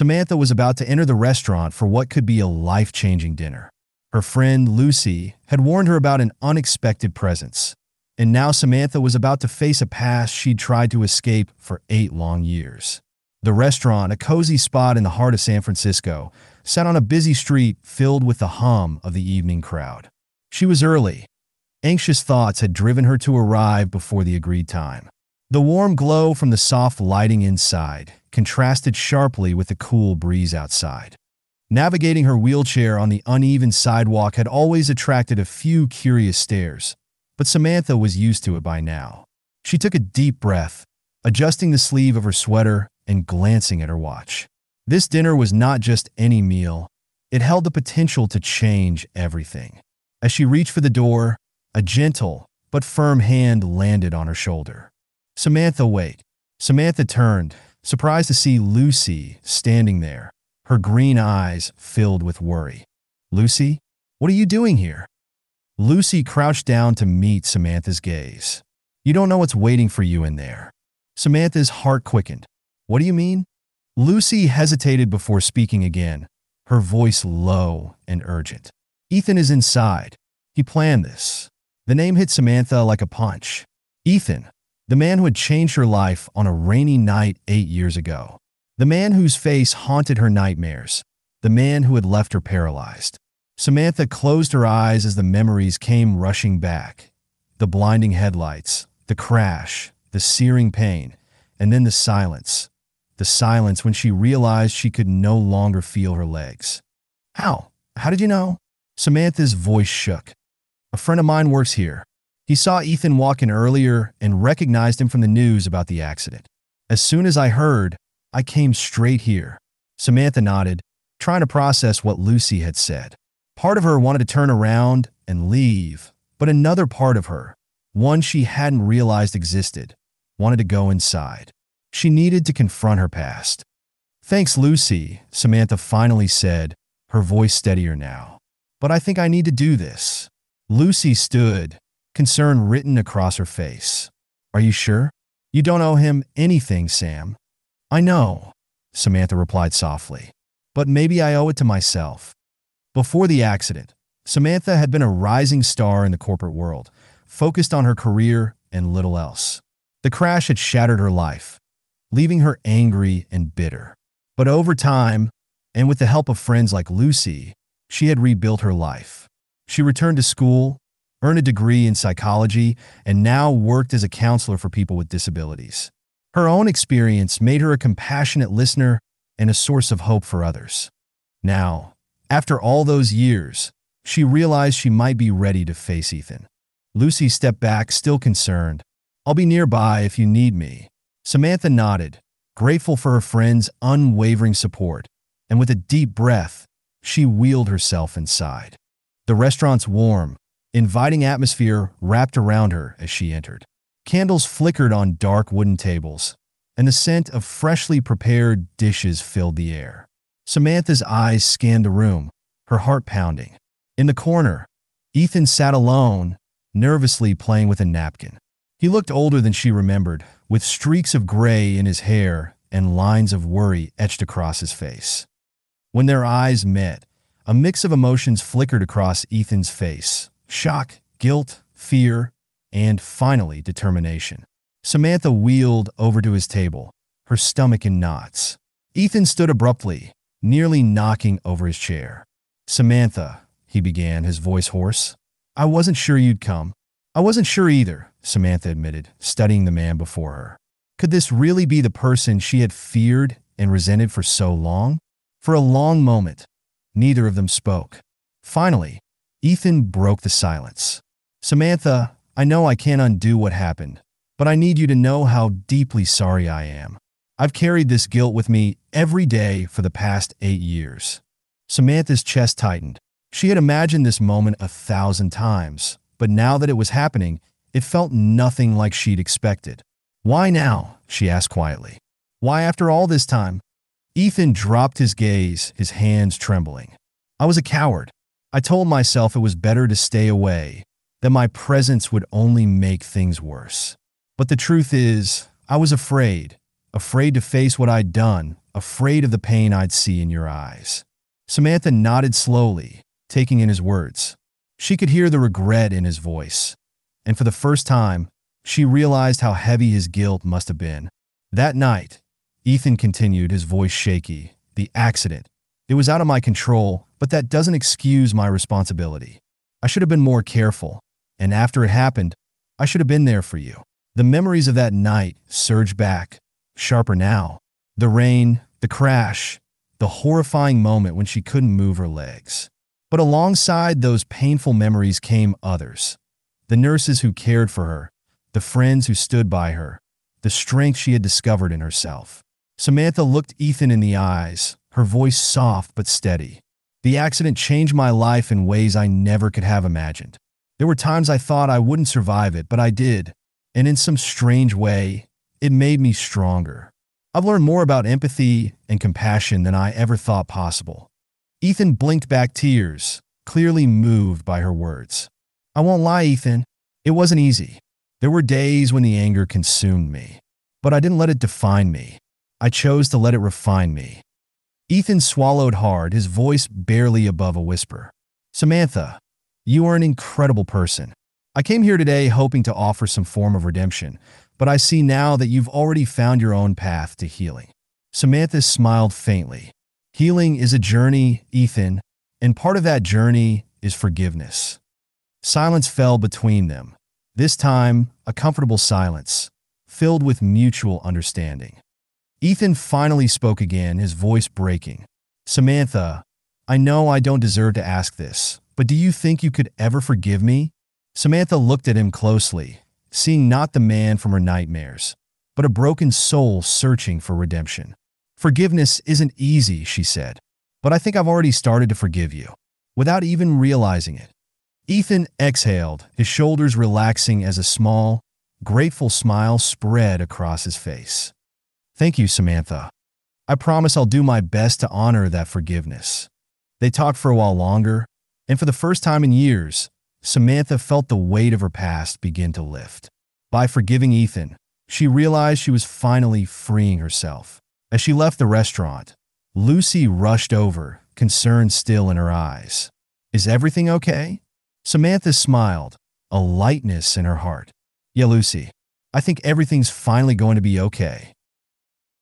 Samantha was about to enter the restaurant for what could be a life-changing dinner. Her friend, Lucy, had warned her about an unexpected presence, and now Samantha was about to face a past she'd tried to escape for 8 long years. The restaurant, a cozy spot in the heart of San Francisco, sat on a busy street filled with the hum of the evening crowd. She was early. Anxious thoughts had driven her to arrive before the agreed time. The warm glow from the soft lighting inside contrasted sharply with the cool breeze outside. Navigating her wheelchair on the uneven sidewalk had always attracted a few curious stares, but Samantha was used to it by now. She took a deep breath, adjusting the sleeve of her sweater and glancing at her watch. This dinner was not just any meal. It held the potential to change everything. As she reached for the door, a gentle but firm hand landed on her shoulder. "Samantha, wait." Samantha turned, surprised to see Lucy standing there, her green eyes filled with worry. "Lucy, what are you doing here?" Lucy crouched down to meet Samantha's gaze. "You don't know what's waiting for you in there." Samantha's heart quickened. "What do you mean?" Lucy hesitated before speaking again, her voice low and urgent. "Ethan is inside. He planned this." The name hit Samantha like a punch. Ethan, the man who had changed her life on a rainy night 8 years ago. The man whose face haunted her nightmares. The man who had left her paralyzed. Samantha closed her eyes as the memories came rushing back. The blinding headlights, the crash, the searing pain, and then the silence. The silence when she realized she could no longer feel her legs. "How? How did you know?" Samantha's voice shook. "A friend of mine works here. He saw Ethan walk in earlier and recognized him from the news about the accident. As soon as I heard, I came straight here." Samantha nodded, trying to process what Lucy had said. Part of her wanted to turn around and leave, but another part of her, one she hadn't realized existed, wanted to go inside. She needed to confront her past. "Thanks, Lucy," Samantha finally said, her voice steadier now. "But I think I need to do this." Lucy stood, concern written across her face. "Are you sure? You don't owe him anything, Sam." "I know," Samantha replied softly, "but maybe I owe it to myself." Before the accident, Samantha had been a rising star in the corporate world, focused on her career and little else. The crash had shattered her life, leaving her angry and bitter. But over time, and with the help of friends like Lucy, she had rebuilt her life. She returned to school, earned a degree in psychology, and now worked as a counselor for people with disabilities. Her own experience made her a compassionate listener and a source of hope for others. Now, after all those years, she realized she might be ready to face Ethan. Lucy stepped back, still concerned. "I'll be nearby if you need me." Samantha nodded, grateful for her friend's unwavering support, and with a deep breath, she wheeled herself inside. The restaurant's warm, inviting atmosphere wrapped around her as she entered. Candles flickered on dark wooden tables, and the scent of freshly prepared dishes filled the air. Samantha's eyes scanned the room, her heart pounding. In the corner, Ethan sat alone, nervously playing with a napkin. He looked older than she remembered, with streaks of gray in his hair and lines of worry etched across his face. When their eyes met, a mix of emotions flickered across Ethan's face: shock, guilt, fear, and finally determination. Samantha wheeled over to his table, her stomach in knots. Ethan stood abruptly, nearly knocking over his chair. "Samantha," he began, his voice hoarse, "I wasn't sure you'd come." "I wasn't sure either," Samantha admitted, studying the man before her. Could this really be the person she had feared and resented for so long? For a long moment, neither of them spoke. Finally, Ethan broke the silence. "Samantha, I know I can't undo what happened, but I need you to know how deeply sorry I am. I've carried this guilt with me every day for the past 8 years. Samantha's chest tightened. She had imagined this moment 1,000 times, but now that it was happening, it felt nothing like she'd expected. "Why now?" she asked quietly. "Why after all this time?" Ethan dropped his gaze, his hands trembling. "I was a coward. I told myself it was better to stay away, that my presence would only make things worse. But the truth is, I was afraid to face what I'd done, afraid of the pain I'd see in your eyes." Samantha nodded slowly, taking in his words. She could hear the regret in his voice, and for the first time, she realized how heavy his guilt must have been. "That night," Ethan continued, his voice shaky, "the accident. It was out of my control, but that doesn't excuse my responsibility. I should have been more careful, and after it happened, I should have been there for you." The memories of that night surged back, sharper now. The rain, the crash, the horrifying moment when she couldn't move her legs. But alongside those painful memories came others. The nurses who cared for her, the friends who stood by her, the strength she had discovered in herself. Samantha looked Ethan in the eyes, her voice soft but steady. "The accident changed my life in ways I never could have imagined. There were times I thought I wouldn't survive it, but I did. And in some strange way, it made me stronger. I've learned more about empathy and compassion than I ever thought possible." Ethan blinked back tears, clearly moved by her words. "I won't lie, Ethan. It wasn't easy. There were days when the anger consumed me, but I didn't let it define me. I chose to let it refine me." Ethan swallowed hard, his voice barely above a whisper. "Samantha, you are an incredible person. I came here today hoping to offer some form of redemption, but I see now that you've already found your own path to healing." Samantha smiled faintly. "Healing is a journey, Ethan, and part of that journey is forgiveness." Silence fell between them, this time a comfortable silence, filled with mutual understanding. Ethan finally spoke again, his voice breaking. "Samantha, I know I don't deserve to ask this, but do you think you could ever forgive me?" Samantha looked at him closely, seeing not the man from her nightmares, but a broken soul searching for redemption. "Forgiveness isn't easy," she said, "but I think I've already started to forgive you, without even realizing it." Ethan exhaled, his shoulders relaxing as a small, grateful smile spread across his face. "Thank you, Samantha. I promise I'll do my best to honor that forgiveness." They talked for a while longer, and for the first time in years, Samantha felt the weight of her past begin to lift. By forgiving Ethan, she realized she was finally freeing herself. As she left the restaurant, Lucy rushed over, concern still in her eyes. "Is everything okay?" Samantha smiled, a lightness in her heart. "Yeah, Lucy, I think everything's finally going to be okay."